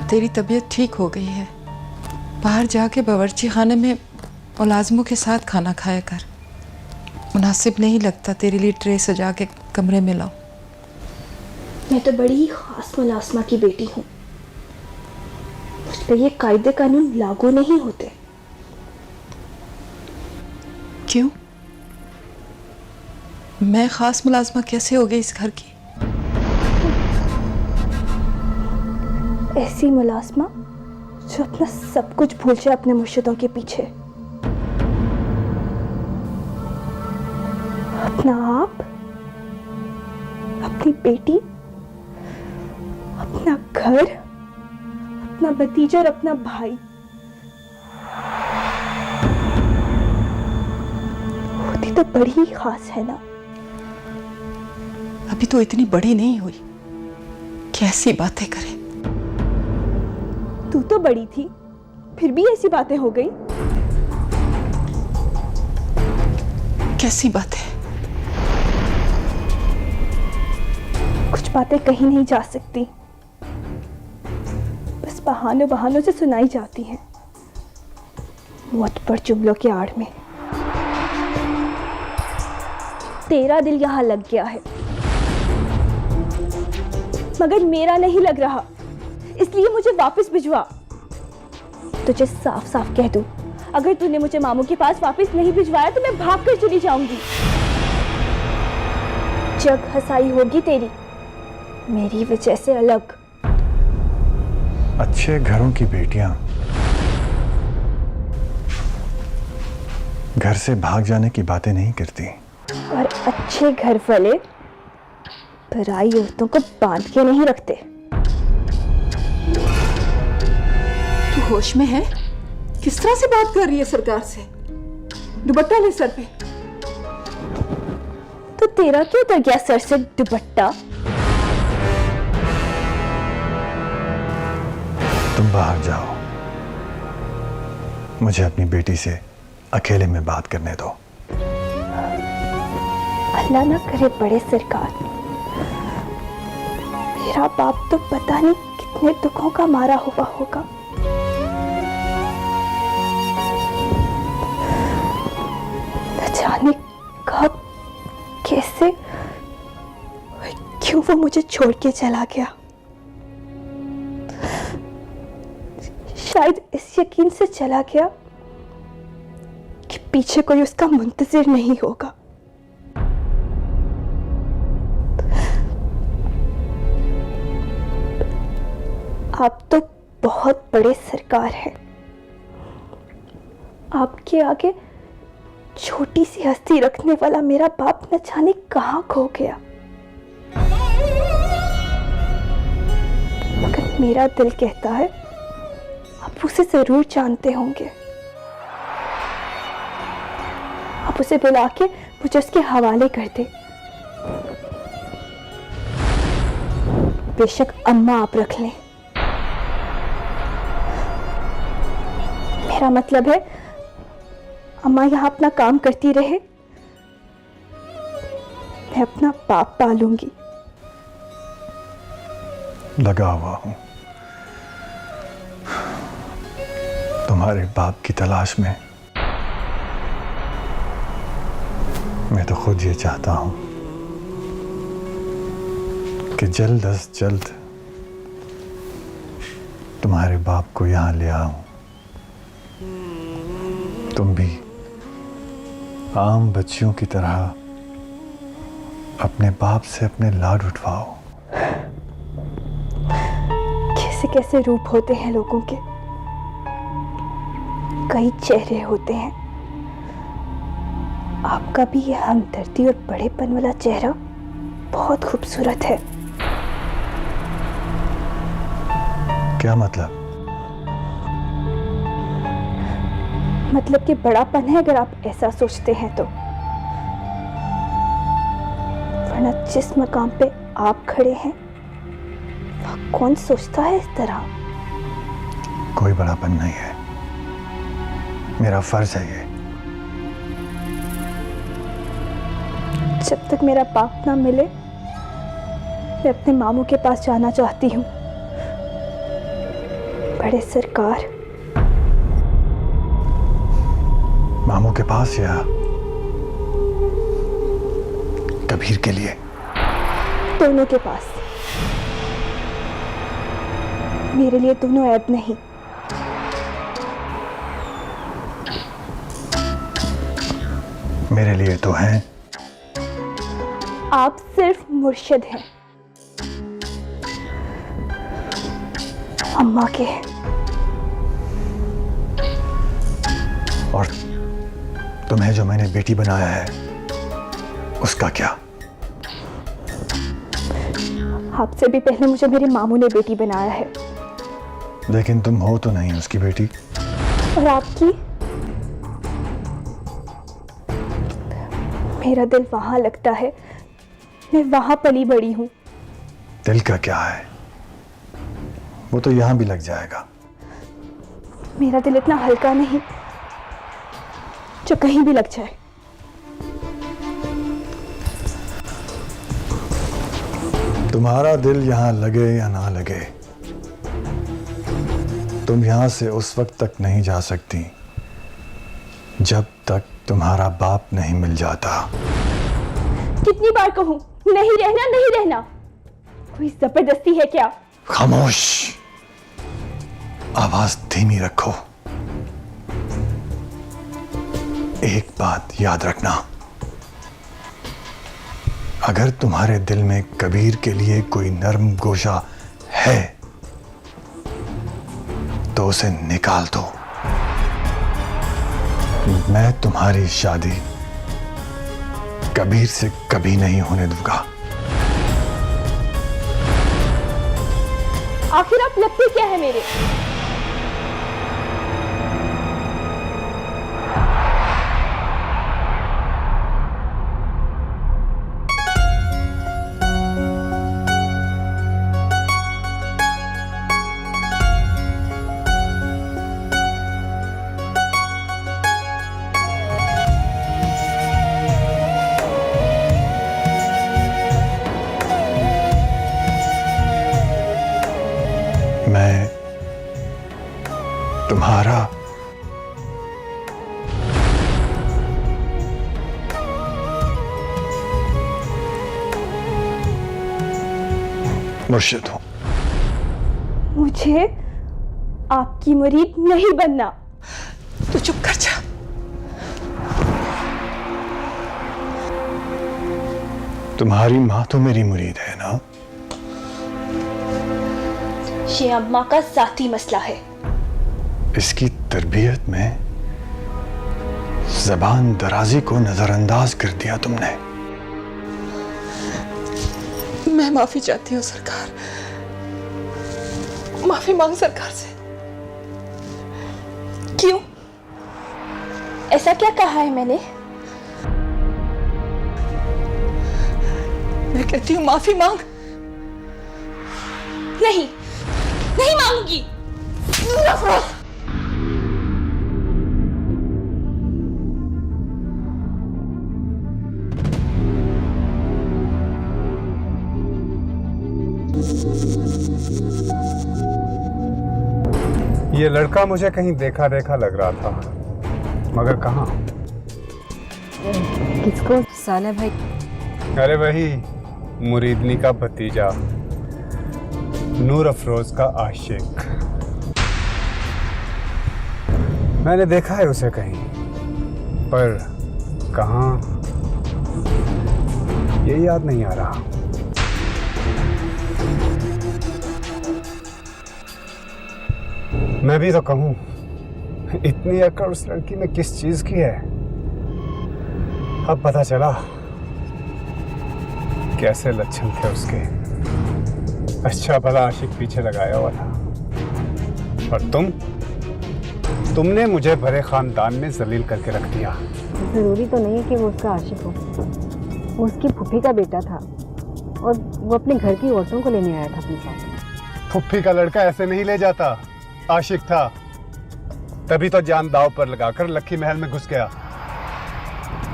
B: तेरी तबीयत ठीक हो गई है, बाहर जाके बावर्ची खाने में मुलाजमों के साथ खाना खाया कर। मुनासिब नहीं लगता तेरे लिए ट्रे सजा के कमरे में लाऊं।
F: मैं तो बड़ी ही खास मुलाजमा की बेटी हूँ, मुझ पर ये कायदे कानून लागू नहीं होते।
B: क्यों? मैं खास मुलाजमा कैसे हो गई इस घर की?
F: ऐसी मुलाजमा जो अपना सब कुछ भूल जाए अपने मुर्शिदों के पीछे, अपना आप, अपनी बेटी, अपना घर, अपना भतीजा और अपना भाई। होती तो बड़ी ही खास है ना।
B: अभी तो इतनी बड़ी नहीं हुई कि ऐसी बातें करे।
F: तू तो बड़ी थी, फिर भी ऐसी बातें हो गई।
B: कैसी बातें?
F: कुछ बातें कहीं नहीं जा सकती, बस बहानों बहानों से सुनाई जाती हैं, मौत पर जुमलों के आड़ में। तेरा दिल यहां लग गया है, मगर मेरा नहीं लग रहा, इसलिए मुझे वापस भिजवा। तुझे साफ साफ कह दूं, अगर तूने मुझे मामू के पास वापस नहीं भिजवाया तो मैं भागकर चली जाऊंगी। जग हंसाई होगी तेरी, मेरी वजह से अलग।
C: अच्छे घरों की बेटियां घर से भाग जाने की बातें नहीं करती,
F: और अच्छे घर वाले पराई औरतों को बांध के नहीं रखते।
B: तू होश में है? किस तरह से बात कर रही है सरकार से? दुपट्टा ले सर पे।
F: तो तेरा क्यों उतर गया सर से दुपट्टा?
C: तुम बाहर जाओ, मुझे अपनी बेटी से अकेले में बात करने दो।
F: अल्लाह ना करे बड़े सरकार, मेरा बाप तो पता नहीं कितने दुखों का मारा हुआ होगा। न जाने कब, कैसे, क्यों वो मुझे छोड़ के चला गया। शायद इस यकीन से चला गया कि पीछे कोई उसका मुंतजिर नहीं होगा। आप तो बहुत बड़े सरकार हैं, आपके आगे छोटी सी हस्ती रखने वाला मेरा बाप न जाने कहां खो गया। मगर मेरा दिल कहता है आप उसे जरूर जानते होंगे। आप उसे बुला के मुझे उसके हवाले कर दे। बेशक अम्मा आप रख लें, मेरा मतलब है अम्मा यहां अपना काम करती रहे, मैं अपना बाप पालूंगी।
C: लगा हुआ हूं तुम्हारे बाप की तलाश में। मैं तो खुद ये चाहता हूं कि जल्द अज जल्द तुम्हारे बाप को यहां ले आऊं। तुम भी आम बच्चियों की तरह अपने बाप से अपने लाड उठवाओ।
F: कैसे कैसे रूप होते हैं लोगों के, कई चेहरे होते हैं। आपका भी ये हमदर्दी और बड़ेपन वाला चेहरा बहुत खूबसूरत है।
C: क्या मतलब?
F: मतलब कि बड़ापन है अगर आप ऐसा सोचते हैं तो, वरना जिस मकाम पे आप खड़े हैं वह कौन सोचता है इस तरह?
C: कोई बड़ापन नहीं है, मेरा फर्ज है ये।
F: जब तक मेरा बाप ना मिले मैं अपने मामू के पास जाना चाहती हूँ। बड़े सरकार,
C: मामू के पास या कबीर के लिए?
F: दोनों के पास। मेरे लिए दोनों ऐब नहीं।
C: मेरे लिए तो हैं।
F: आप सिर्फ मुर्शिद हैं, अम्मा के।
C: और तुम्हें जो मैंने बेटी बनाया है उसका क्या?
F: आपसे भी पहले मुझे मेरे मामू ने बेटी बनाया है,
C: लेकिन तुम हो तो नहीं उसकी बेटी।
F: और आपकी? मेरा दिल वहां लगता है, मैं वहां पली बड़ी हूं।
C: दिल का क्या है, वो तो यहां भी लग जाएगा।
F: मेरा दिल इतना हल्का नहीं जो कहीं भी लग जाए।
C: तुम्हारा दिल यहां लगे या ना लगे, तुम यहां से उस वक्त तक नहीं जा सकती जब तक तुम्हारा बाप नहीं मिल जाता।
F: कितनी बार कहूं, नहीं रहना नहीं रहना, कोई जबरदस्ती है क्या?
C: खामोश, आवाज धीमी रखो। एक बात याद रखना, अगर तुम्हारे दिल में कबीर के लिए कोई नर्म गोशा है तो उसे निकाल दो। मैं तुम्हारी शादी कबीर से कभी नहीं होने दूंगा।
F: आखिर आप लगते क्या है मेरे?
C: मैं तुम्हारा मुर्शिद हूं।
F: मुझे आपकी मुरीद नहीं बनना।
B: तू चुप कर जा।
C: तुम्हारी माँ तो मेरी मुरीद है ना?
F: ये अम्मा का जाती मसला है।
C: इसकी तरबियत में जबान दराजी को नजरअंदाज कर दिया तुमने।
B: मैं माफी चाहती हूँ सरकार, माफी मांग सरकार से।
F: क्यों? ऐसा क्या कहा है मैंने?
B: मैं कहती हूँ माफी मांग।
F: नहीं, नहीं मांगूंगी।
K: ये लड़का मुझे कहीं देखा देखा लग रहा था, मगर कहाँ?
I: किसको? साला भाई।
K: अरे वही मुरीदनी का भतीजा, नूर अफरोज का आशिक। मैंने देखा है उसे कहीं, पर कहाँ ये याद नहीं आ रहा। मैं भी तो कहूँ, इतनी अकड़ उस लड़की में किस चीज की है? अब पता चला कैसे लक्षण थे उसके। अच्छा भला आशिक पीछे लगाया हुआ था, और तुमने मुझे भरे खानदान में जलील करके रख दिया।
I: जरूरी तो नहीं है कि वो उसका आशिक हो, वो उसकी फूफी का बेटा था और वो अपने घर की औरतों को लेने आया था अपने साथ।
K: फूफी का लड़का ऐसे नहीं ले जाता, आशिक था तभी तो जान दाव पर लगाकर लक्की महल में घुस गया।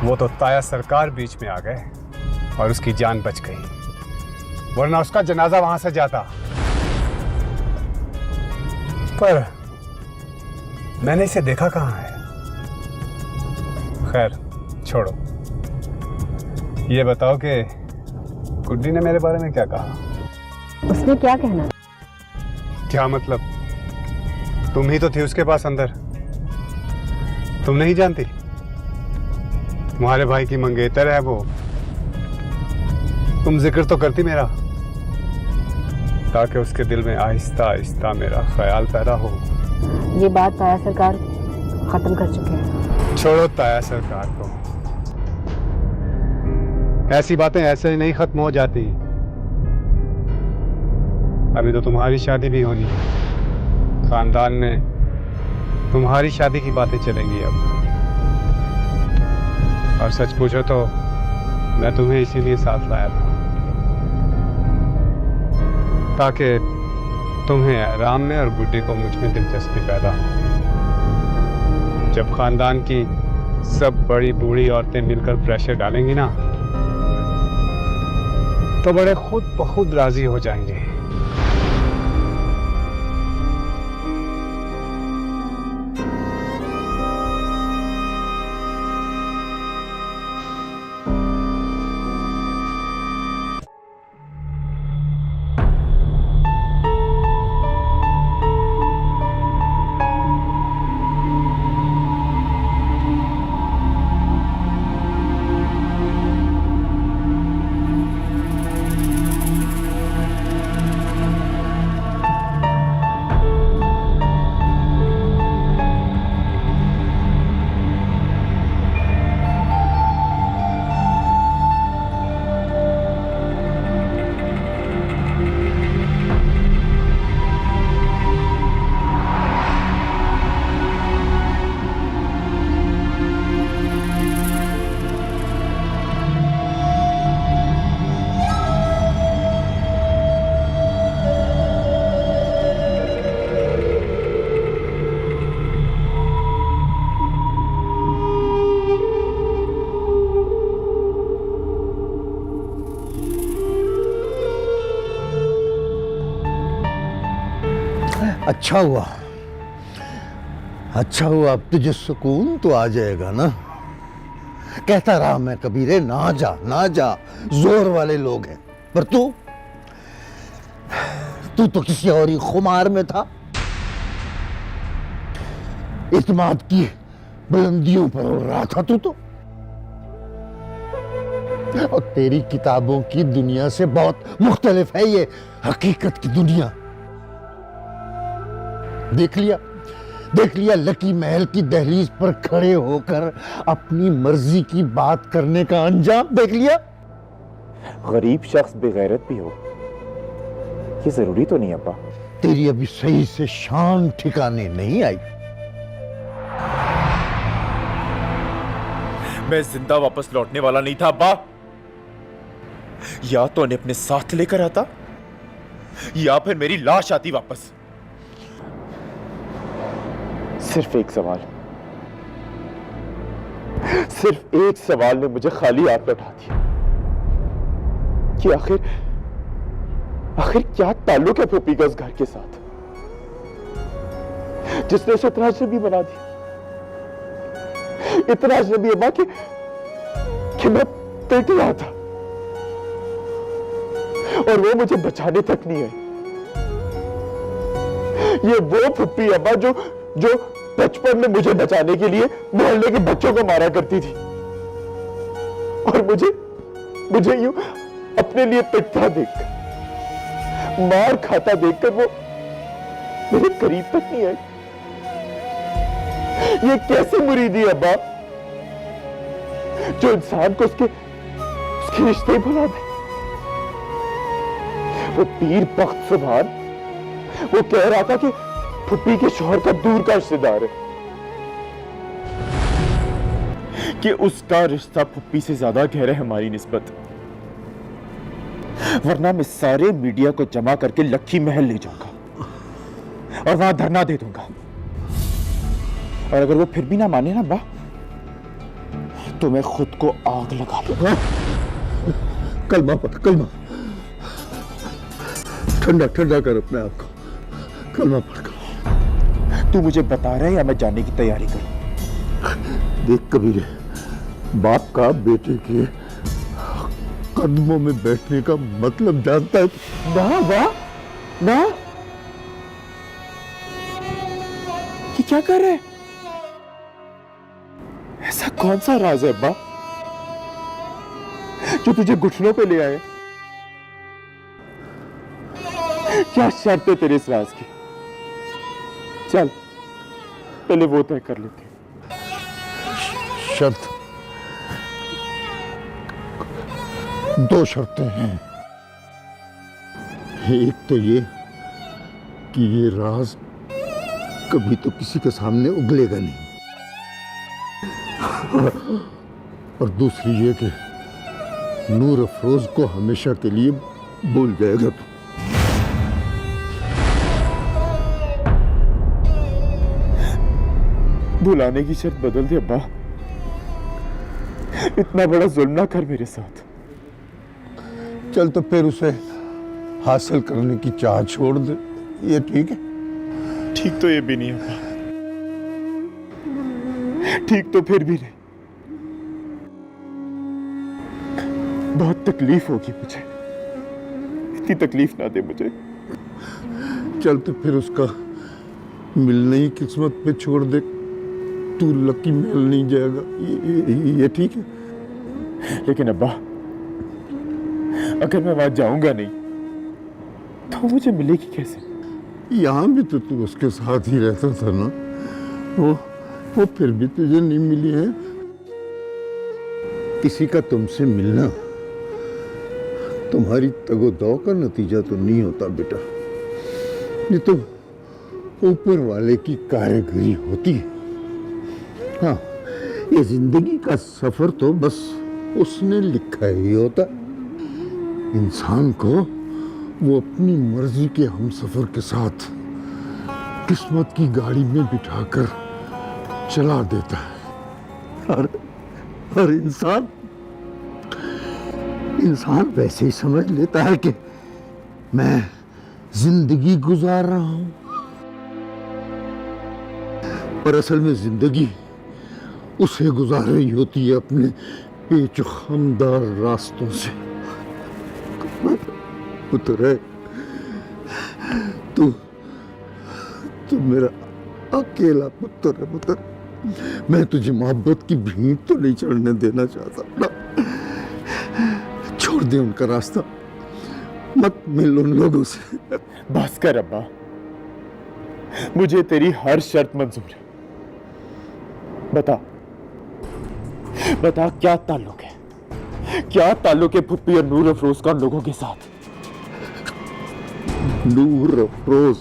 K: वो तो ताया सरकार बीच में आ गए और उसकी जान बच गई, वरना उसका जनाजा वहां से जाता। पर मैंने इसे देखा कहाँ है? खैर छोड़ो, ये बताओ कि गुड्डी ने मेरे बारे में क्या कहा?
I: उसने क्या कहना?
K: क्या मतलब? तुम ही तो थी उसके पास अंदर, तुम नहीं जानती? तुम्हारे भाई की मंगेतर है वो। तुम जिक्र तो करती मेरा, ताकि उसके दिल में आहिस्ता आहिस्ता मेरा ख्याल पैदा हो।
I: ये बात ताया सरकार खत्म कर चुके हैं।
K: छोड़ो ताया सरकार को, ऐसी बातें ऐसे ही नहीं खत्म हो जाती। अभी तो तुम्हारी शादी भी होनी है। खानदान में तुम्हारी शादी की बातें चलेंगी अब। और सच पूछो तो मैं तुम्हें इसीलिए साथ लाया था, ताकि तुम्हें आराम में और बुड्ढे को मुझ में दिलचस्पी पैदा हो। जब खानदान की सब बड़ी बूढ़ी औरतें मिलकर प्रेशर डालेंगी ना, तो बड़े खुद ब खुद राजी हो जाएंगे।
L: अच्छा हुआ अब तुझे सुकून तो आ जाएगा ना। कहता रहा मैं कबीरे, ना जा, जोर वाले लोग हैं। पर तू तो किसी और ही खुमार में था। इत्मीनान की बुलंदियों पर उड़ रहा था तू तो। और तेरी किताबों की दुनिया से बहुत मुख्तलिफ है ये हकीकत की दुनिया। देख लिया लकी महल की दहलीज पर खड़े होकर अपनी मर्जी की बात करने का अंजाम देख लिया।
H: गरीब शख्स बेगैरत भी हो, ये जरूरी तो नहीं अब्बा।
L: तेरी अभी सही से शान ठिकाने नहीं आई।
H: मैं जिंदा वापस लौटने वाला नहीं था अब्बा। या तो उन्हें अपने साथ लेकर आता या फिर मेरी लाश आती वापस। सिर्फ एक सवाल ने मुझे खाली हाथ लौटा दिया कि आखिर क्या ताल्लुक है फूफी का उस घर के साथ जिसने उसे इतना अजनबी बना दिया। इतना अजनबी अब्बा कि मैं तड़प रहा था और वो मुझे बचाने तक नहीं आई। ये वो फूफी अब्बा जो बचपन में मुझे बचाने के लिए मोहल्ले के बच्चों को मारा करती थी और मुझे यूं अपने लिए पिटता देखकर, मार खाता देखकर वो मेरे करीब तक नहीं आई। ये कैसी मुरीदी है अब्बा जो इंसान को उसके रिश्ते भुला दे। वो पीर बख्त सुभान वो कह रहा था कि फुप्पी के शौहर का दूर का रिश्तेदार है, कि उसका रिश्ता फुप्पी से ज्यादा गहरा है हमारी निस्बत। वरना मैं सारे मीडिया को जमा करके लक्की महल ले जाऊंगा और वहां धरना दे दूंगा। और अगर वो फिर भी ना माने ना बा, तो मैं खुद को आग लगा लूंगा।
L: कलमा ठंडा कर अपने आप को। कलमा पढ़।
H: तू मुझे बता रहा है या मैं जाने की तैयारी करूं?
L: देख कबीरे, बाप का बेटे के कदमों में बैठने का मतलब जानता है?
H: ना ये क्या कर रहे हैं? ऐसा कौन सा राज है अब्बा जो तुझे घुटनों पे ले आए? क्या शर्त है तेरे इस राज की? चल पहले वो तय कर लेते हैं।
L: शर्त? 2 शर्तें हैं। एक तो ये कि ये राज कभी तो किसी के सामने उगलेगा नहीं। और दूसरी ये कि नूर अफरोज को हमेशा के लिए भूल जाएगा तू।
H: भुलाने की शर्त बदल दे अब्बा। इतना बड़ा जुल्म ना कर मेरे साथ।
L: चल तो फिर उसे हासिल करने की चाह छोड़ दे, ये ठीक है?
H: ठीक तो ये भी नहीं अब्बा, ठीक तो फिर भी नहीं। बहुत तकलीफ होगी मुझे, इतनी तकलीफ ना दे मुझे।
L: चल तो फिर उसका मिलना ही किस्मत पे छोड़ दे, तू लकी मिल नहीं जाएगा, ये ठीक है?
H: लेकिन अब्बा, अगर मैं वहां जाऊंगा नहीं तो मुझे मिलेगी कैसे?
L: यहाँ भी तो तू उसके साथ ही रहता था ना, वो फिर भी तुझे नहीं मिली है। किसी का तुमसे मिलना तुम्हारी तगोदौ का नतीजा तो नहीं होता बेटा, ये तो ऊपर वाले की कारीगरी होती है। हाँ, ये जिंदगी का सफर तो बस उसने लिखा ही होता। इंसान को वो अपनी मर्जी के हमसफर के साथ किस्मत की गाड़ी में बिठाकर चला देता है। और इंसान वैसे ही समझ लेता है कि मैं जिंदगी गुजार रहा हूं, पर असल में जिंदगी उसे गुजार रही होती है अपने पेचखमदार रास्तों से। पुत्र है तू मेरा अकेला पुत्र है। पुत्र, मैं तुझे मोहब्बत की भीड़ तो नहीं चढ़ने देना चाहता ना। छोड़ दे उनका रास्ता, मत मिल उन लोगों से।
H: बस कर अब्बा, मुझे तेरी हर शर्त मंजूर है। बता क्या ताल्लुक है, क्या ताल्लुक है फुप्पी और नूर अफरोज का लोगों के साथ?
L: नूर अफरोज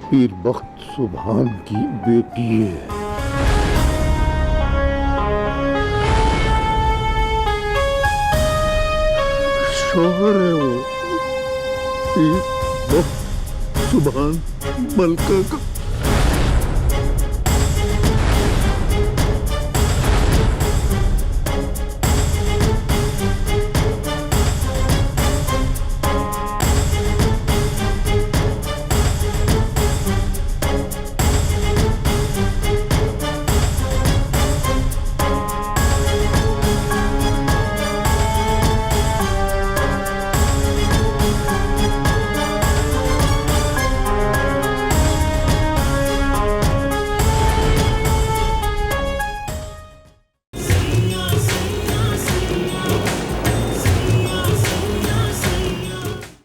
L: पीर बख्त सुभान की बेटी है। शौहर है वो पीर बख्त सुभान मलका का।